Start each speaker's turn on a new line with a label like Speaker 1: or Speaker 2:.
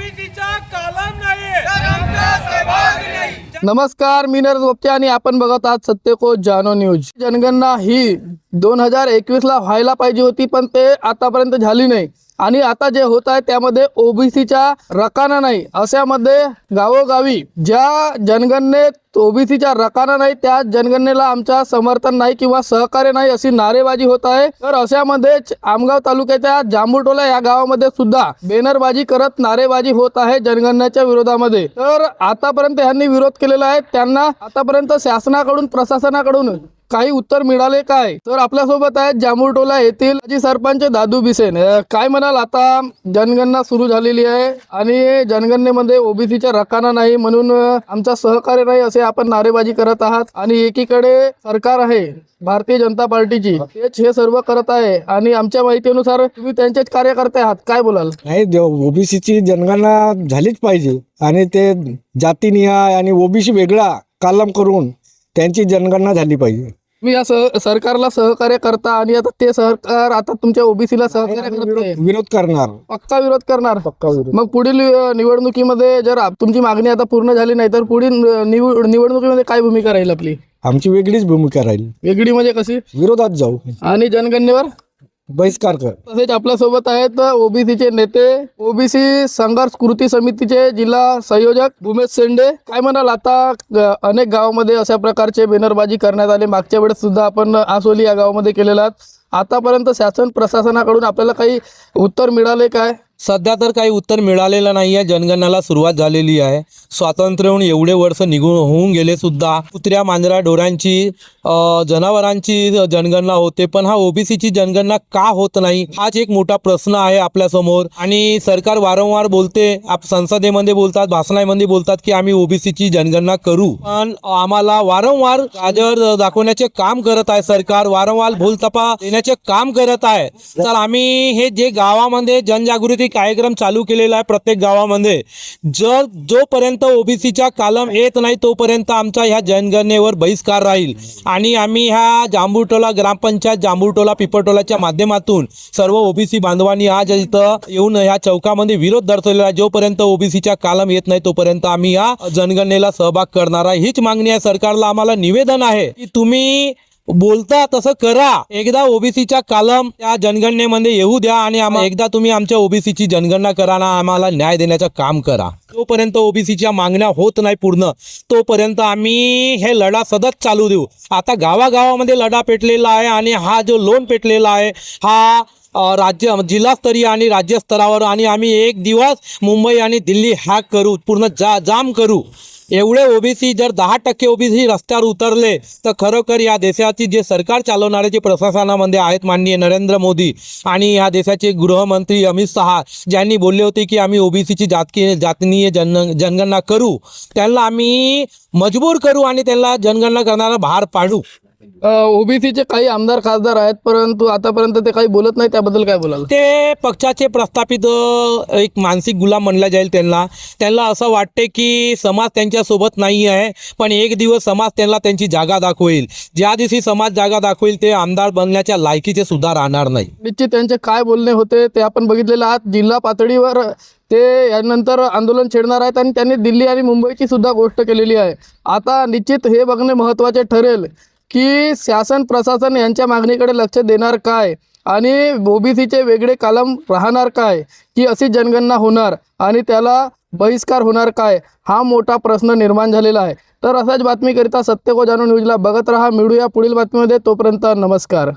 Speaker 1: ओबीसीचा कालम नाही तर आमचा सहभाग नाही।
Speaker 2: नमस्कार, मी नरेश गोपचे आणि आपण बघत आहात सत्य को जानो न्यूज। जनगणना ही 2021 ला व्हायला पाहिजे होती, पण ते आतापर्यंत झाली नाही। आणि आता जे होत आहे त्यामध्ये ओबीसीचा रकाना नाही, अशामध्ये गावोगावी ज्या जनगणनेत ओबीसीचा रकाना नाही त्या जनगणनेला आमचा समर्थन नाही किंवा सहकार्य नाही अशी नारेबाजी होत आहे। तर अशामध्येच आमगाव तालुक्याच्या जांभूटोला या गावामध्ये सुद्धा बॅनरबाजी करत नारेबाजी होत आहे जनगणनेच्या विरोधामध्ये। तर आतापर्यंत यांनी विरोध केलेला आहे, त्यांना आतापर्यंत शासनाकडून प्रशासनाकडून काही उत्तर मिळाले काय? तर आपल्यासोबत आहेत जांभूटोला येथील माजी सरपंच दादू बिसेन। काय म्हणाल, आता जनगणना सुरू झालेली आहे आणि जनगणनेमध्ये ओबीसीचा रकाना नाही म्हणून आमचा सहकार्य नाही असे आपण नारेबाजी करत आहात, आणि एकीकडे सरकार आहे भारतीय जनता पार्टीची, तेच हे सर्व करत आहे आणि आमच्या माहितीनुसार तुम्ही त्यांचेच कार्यकर्ते आहात, काय बोलाल?
Speaker 3: नाही, ओबीसीची जनगणना झालीच पाहिजे आणि ते जातीनिहाय आणि ओबीसी वेगळा कॉलम करून त्यांची जनगणना झाली पाहिजे।
Speaker 2: मी या सरकारला सहकार्य करता आणि आता ते सरकार आता तुमच्या ओबीसीला सहकार्य करत नाही,
Speaker 3: विरोध करणार,
Speaker 2: पक्का विरोध करणार।
Speaker 3: पक्का विरोध।
Speaker 2: मग पुढील निवडणुकीमध्ये जर तुमची मागणी आता पूर्ण झाली नाही तर पुढील निवडणुकीमध्ये काय भूमिका राहील आपली?
Speaker 3: आमची वेगळीच भूमिका राहील।
Speaker 2: वेगळी म्हणजे कशी?
Speaker 3: विरोधात जाऊ
Speaker 2: आणि जनगणनेवर
Speaker 3: बहिष्कार कर।
Speaker 2: तसेच आपल्यासोबत आहेत ओबीसीचे नेते, ओबीसी संघर्ष कृती समितीचे जिल्हा संयोजक उमेश शेंडे। काय म्हणाल, आता अनेक गावामध्ये अशा प्रकारचे बॅनरबाजी करण्यात आले, मागच्या वेळेस सुद्धा आपण आसोली या गावामध्ये केलेला, आतापर्यंत शासन प्रशासनाकडून आपल्याला काही उत्तर मिळाले काय?
Speaker 4: सध्या तर काही उत्तर मिळालेलं नाही आहे। जनगणनाला सुरुवात झालेली आहे, स्वातंत्र्य होऊन एवढे वर्ष होऊन गेले सुद्धा कुत्र्या मांजरा ढोरांची जनावरांची जनगणना होते, पण हा ओबीसीची जनगणना का होत नाही हाच एक मोठा प्रश्न आहे आपल्यासमोर। आणि सरकार वारंवार बोलते, संसदेमध्ये बोलतात, भाषणामध्ये बोलतात की आम्ही ओबीसीची जनगणना करू, पण आम्हाला वारंवार गाजर दाखवण्याचे काम करत आहे सरकार, वारंवार भूलथापा देण्याचे काम करत आहे। तर आम्ही हे जे गावामध्ये जनजागृती कार्यक्रम चालू केलेला आहे प्रत्येक गावामध्ये, जोपर्यंत ओबीसीचा कालम येत नाही तोपर्यंत आमचा ह्या जनगणनेवर बहिष्कार राहील। आणि आम्ही ह्या जांभूटोला ग्रामपंचायत, जांभूटोला पिपळटोलाच्या माध्यमातून सर्व ओबीसी बांधवांनी आज इथं येऊन ह्या चौकामध्ये विरोध दर्शवलेला आहे। जोपर्यंत ओबीसीचा कालम येत नाही तोपर्यंत आम्ही या जनगणनेला सहभाग करणार आहे, हीच मागणी आहे सरकारला। आम्हाला निवेदन आहे की तुम्ही बोलता तसं करा, एकदा ओबीसीचा कालम त्या जनगणनेमध्ये येऊ द्या आणि एकदा तुम्ही आमच्या ओबीसीची जनगणना करा ना, आम्हाला न्याय देण्याचं काम करा। तोपर्यंत ओबीसीच्या मागण्या होत नाही पूर्ण, तोपर्यंत आम्ही हे लढा सतत चालू देऊ। आता गावागावामध्ये लढा पेटलेला आहे आणि हा जो लोन पेटलेला आहे हा जिल्हास्तरीय आणि राज्यस्तरावर, आणि आम्ही एक दिवस मुंबई आणि दिल्ली हॅक करू, पूर्ण जाम करू। एवढे ओबीसी जर 10% ओबीसी रस्त्यावर उतरले तर खरोखर या देशाची जे सरकार चालवणारे जे प्रशासनामध्ये आहेत माननीय नरेंद्र मोदी आणि या देशाचे गृहमंत्री अमित शहा, ज्यांनी बोलले होते की आम्ही ओबीसीची जातीय जनगणना करू, त्यांना आम्ही मजबूर करू आणि त्यांना जनगणना करणारा भार पाडू।
Speaker 2: ओबीसीचे काही आमदार खासदार आहेत, परंतु आतापर्यंत ते काही बोलत नाही, त्याबद्दल काय बोलाल?
Speaker 4: ते पक्षाचे प्रस्थापित एक मानसिक गुलाम म्हणला जाईल त्यांना असं वाटते की समाज त्यांच्या सोबत नाही आहे, पण एक दिवस समाज त्यांना त्यांची जागा दाखवेल। ज्या दिवशी समाज जागा दाखवेल ते आमदार बनण्याच्या लायकीचे सुद्धा राहणार नाही।
Speaker 2: निश्चित त्यांचे काय बोलणे होते ते आपण बघितलेले आहात। जिल्हा पातळीवर ते यानंतर आंदोलन छेडणार आहेत आणि त्यांनी दिल्ली आणि मुंबईची सुद्धा गोष्ट केलेली आहे। आता निश्चित हे बघणे महत्त्वाचे ठरेल की शासन प्रशासन यांच्या मागणीकडे लक्ष देणार काय आणि ओबीसीचे वेगळे कलम राहणार काय, की अशी जनगणना होणार आणि त्याला बहिष्कार होणार काय, हा मोठा प्रश्न निर्माण झालेला आहे। तर असाच बातमीकरिता सत्य को जानो न्यूजला बघत राहा, मिळूया पुढील बातमीमध्ये, तोपर्यंत नमस्कार।